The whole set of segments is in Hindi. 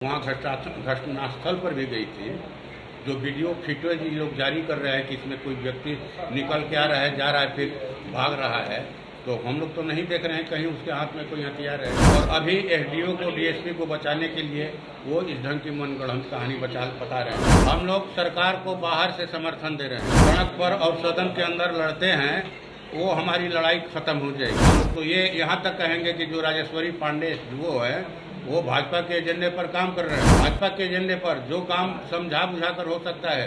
वहाँ घटनास्थल पर भी गई थी। जो वीडियो फुटेज ये लोग जारी कर रहे हैं कि इसमें कोई व्यक्ति निकल के आ रहा है, जा रहा है, फिर भाग रहा है, तो हम लोग तो नहीं देख रहे हैं कहीं उसके हाथ में कोई हथियार है। और अभी एसडीओ को, डीएसपी को बचाने के लिए वो इस ढंग की मनगढ़ंत कहानी बता रहे हैं। हम लोग सरकार को बाहर से समर्थन दे रहे हैं। सड़क पर और सदन के अंदर लड़ते हैं, वो हमारी लड़ाई खत्म हो जाएगी। तो ये यहाँ तक कहेंगे कि जो राजेश्वरी पांडे वो है, वो भाजपा के एजेंडे पर काम कर रहे हैं। भाजपा के एजेंडे पर जो काम समझा बुझा कर हो सकता है,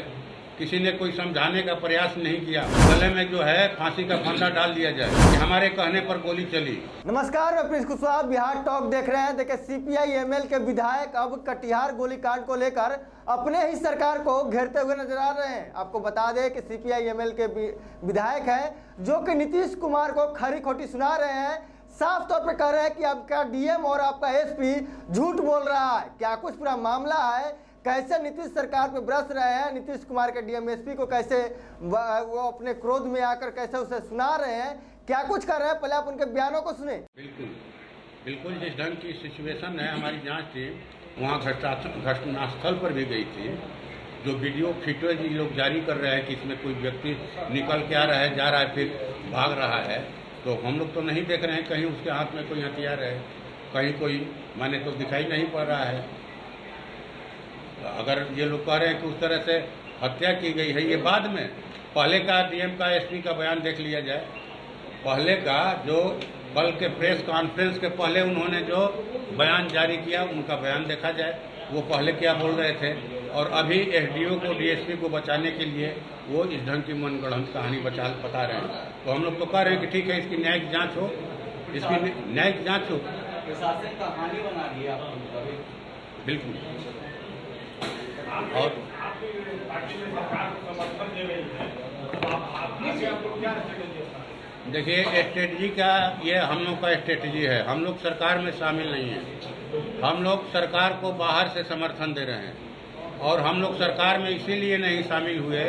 किसी ने कोई समझाने का प्रयास नहीं किया। गले में जो है फांसी का फंदा डाल दिया जाए कि हमारे कहने पर गोली चली। नमस्कार, मैं प्रिंस कुशवाहा, बिहार टॉक देख रहे हैं। देखिए, सीपीआई एमएल के विधायक अब कटिहार गोलीकांड को लेकर अपने ही सरकार को घेरते हुए नजर आ रहे हैं। आपको बता दें कि सीपीआई एमएल के विधायक हैं जो कि नीतीश कुमार को खरी खोटी सुना रहे हैं। साफ तौर पे कह रहे हैं कि आपका डीएम और आपका एसपी झूठ बोल रहा है। क्या कुछ पूरा मामला है, कैसे नीतीश सरकार पे बरस रहे हैं, नीतीश कुमार के डीएम एसपी को कैसे वो अपने क्रोध में आकर कैसे उसे सुना रहे हैं, क्या कुछ कर रहे हैं, पहले आप उनके बयानों को सुने। बिल्कुल जिस ढंग की सिचुएशन है, हमारी जांच टीम वहाँ घटनास्थल पर भी गई थी। जो वीडियो फुटेज ये लोग जारी कर रहे हैं कि इसमें कोई व्यक्ति निकल के आ रहा है, जा रहा है, फिर भाग रहा है, तो हम लोग तो नहीं देख रहे हैं कहीं उसके हाथ में कोई हथियार है, कहीं कोई माने तो दिखाई नहीं पड़ रहा है। अगर ये लोग कह रहे हैं कि उस तरह से हत्या की गई है, ये बाद में पहले का डीएम का एसपी का बयान देख लिया जाए। पहले का जो कल के प्रेस कॉन्फ्रेंस के पहले उन्होंने जो बयान जारी किया, उनका बयान देखा जाए, वो पहले क्या बोल रहे थे। और अभी एसडीओ को, डीएसपी को बचाने के लिए वो इस ढंग की मनगढ़ंत कहानी बता रहे हैं। तो हम लोग तो कह रहे हैं कि ठीक है, इसकी न्यायिक जांच हो, इसकी न्यायिक जांच हो। प्रशासन कहानी बना रही है आप बिल्कुल। और देखिए, स्ट्रेटजी का ये हम लोग का स्ट्रेटजी है। हम लोग सरकार में शामिल नहीं हैं। हम लोग सरकार को बाहर से समर्थन दे रहे हैं। और हम लोग सरकार में इसीलिए नहीं शामिल हुए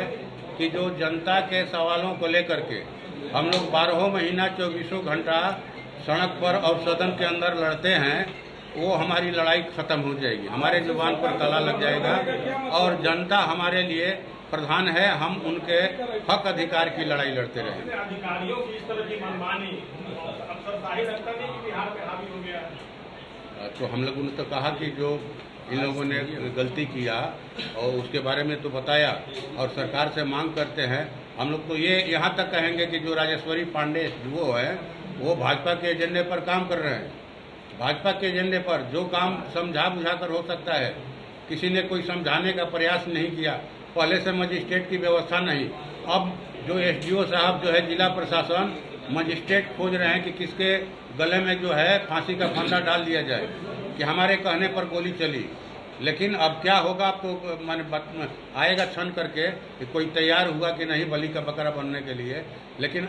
कि जो जनता के सवालों को लेकर के हम लोग 12 महीना 24 घंटा सड़क पर और सदन के अंदर लड़ते हैं, वो हमारी लड़ाई खत्म हो जाएगी। हमारे जुबान पर ताला लग जाएगा और जनता हमारे लिए प्रधान है। हम उनके हक अधिकार की लड़ाई लड़ते रहेंगे। अधिकारियों की इस तरह की मनमानी अक्सर जाहिर लगता नहीं कि बिहार पे हावी हो गया। तो हम लोगों ने तो कहा कि जो इन लोगों ने गलती किया और उसके बारे में तो बताया, और सरकार से मांग करते हैं। हम लोग तो ये यहाँ तक कहेंगे कि जो राजेश्वरी पांडे वो है, वो भाजपा के एजेंडे पर काम कर रहे हैं। भाजपा के एजेंडे पर जो काम समझा बुझा कर हो सकता है, किसी ने कोई समझाने का प्रयास नहीं किया। पहले से मजिस्ट्रेट की व्यवस्था नहीं, अब जो एसडीओ साहब जो है, जिला प्रशासन मजिस्ट्रेट खोज रहे हैं कि किसके गले में जो है फांसी का फंदा डाल दिया जाए कि हमारे कहने पर गोली चली। लेकिन अब क्या होगा, अब तो मैंने आएगा क्षण करके कि कोई तैयार हुआ कि नहीं बलि का बकरा बनने के लिए। लेकिन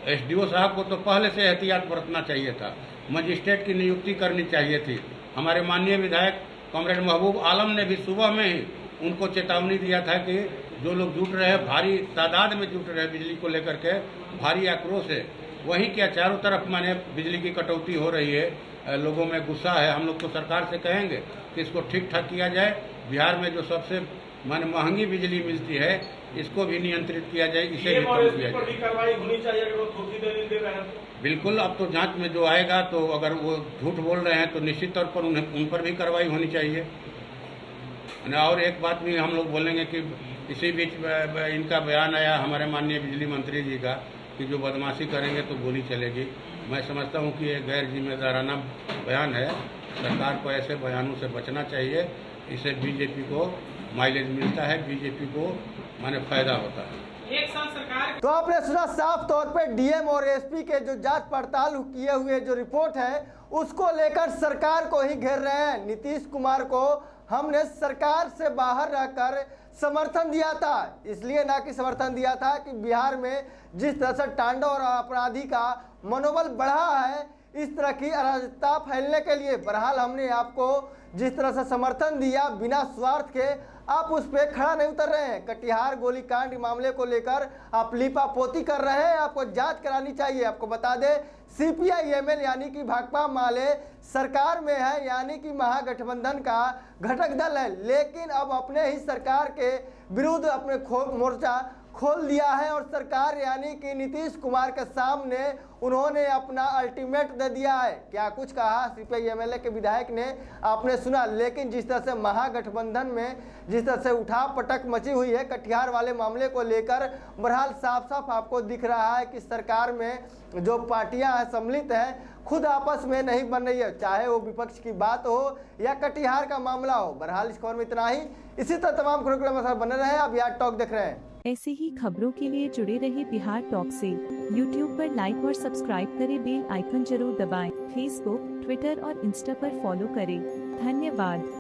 एसडीओ साहब को तो पहले से एहतियात बरतना चाहिए था, मजिस्ट्रेट की नियुक्ति करनी चाहिए थी। हमारे माननीय विधायक कॉमरेड महबूब आलम ने भी सुबह में ही उनको चेतावनी दिया था कि जो लोग जुट रहे हैं, भारी तादाद में जुट रहे हैं बिजली को लेकर के, भारी आक्रोश है। वहीं क्या चारों तरफ माने बिजली की कटौती हो रही है, लोगों में गुस्सा है। हम लोग तो सरकार से कहेंगे कि इसको ठीक ठाक किया जाए। बिहार में जो सबसे माने महंगी बिजली मिलती है, इसको भी नियंत्रित किया जाए, इसे भी कम किया जाए। बिल्कुल, अब तो जांच में जो आएगा, तो अगर वो झूठ बोल रहे हैं तो निश्चित तौर पर उन पर भी कार्रवाई होनी चाहिए। और एक बात भी हम लोग बोलेंगे कि इसी बीच इनका बयान आया हमारे माननीय बिजली मंत्री जी का कि जो बदमाशी करेंगे तो गोली चलेगी। मैं समझता हूं कि ये गैर जिम्मेदाराना बयान है। सरकार को ऐसे बयानों से बचना चाहिए। इससे बीजेपी को माइलेज मिलता है, बीजेपी को माने फायदा होता है। एक साल सरकार तो आपने सुना, साफ तौर पे डीएम और एसपी के जो जांच पड़ताल किए हुए जो रिपोर्ट है, उसको लेकर सरकार को ही घेर रहे हैं। नीतीश कुमार को हमने सरकार से बाहर रहकर समर्थन दिया था, इसलिए ना कि समर्थन दिया था कि बिहार में जिस तरह से तांडव और अपराधी का मनोबल बढ़ा है, इस तरह की अराजकता फैलने के लिए। बहरहाल हमने आपको जिस तरह से समर्थन दिया बिना स्वार्थ के, आप उस पर खड़ा नहीं उतर रहे हैं। कटिहार गोलीकांड मामले को लेकर आप लीपापोती कर रहे हैं, आपको जांच करानी चाहिए। आपको बता दें CPI-ML यानी कि भाकपा माले सरकार में है, यानी कि महागठबंधन का घटक दल है, लेकिन अब अपने ही सरकार के विरुद्ध अपने मोर्चा खोल दिया है और सरकार यानी कि नीतीश कुमार के सामने उन्होंने अपना अल्टीमेट दे दिया है। क्या कुछ कहा CPI-ML के विधायक ने आपने सुना, लेकिन जिस तरह से महागठबंधन में जिस तरह से उठा पटक मची हुई है कटिहार वाले मामले को लेकर, बहरहाल साफ साफ आपको दिख रहा है कि सरकार में जो पार्टियां सम्मिलित हैं खुद आपस में नहीं बन रही है, चाहे वो विपक्ष की बात हो या कटिहार का मामला हो। बहरहाल इस खबर में इतना ही। इसी तरह तमाम खबरों के लिए बने रहे। आप बिहार टॉक देख रहे हैं। ऐसे ही खबरों के लिए जुड़े रहे बिहार टॉक से। YouTube पर लाइक और सब्सक्राइब करें, बेल आइकन जरूर दबाएं। फेसबुक, ट्विटर और इंस्टा पर फॉलो करें। धन्यवाद।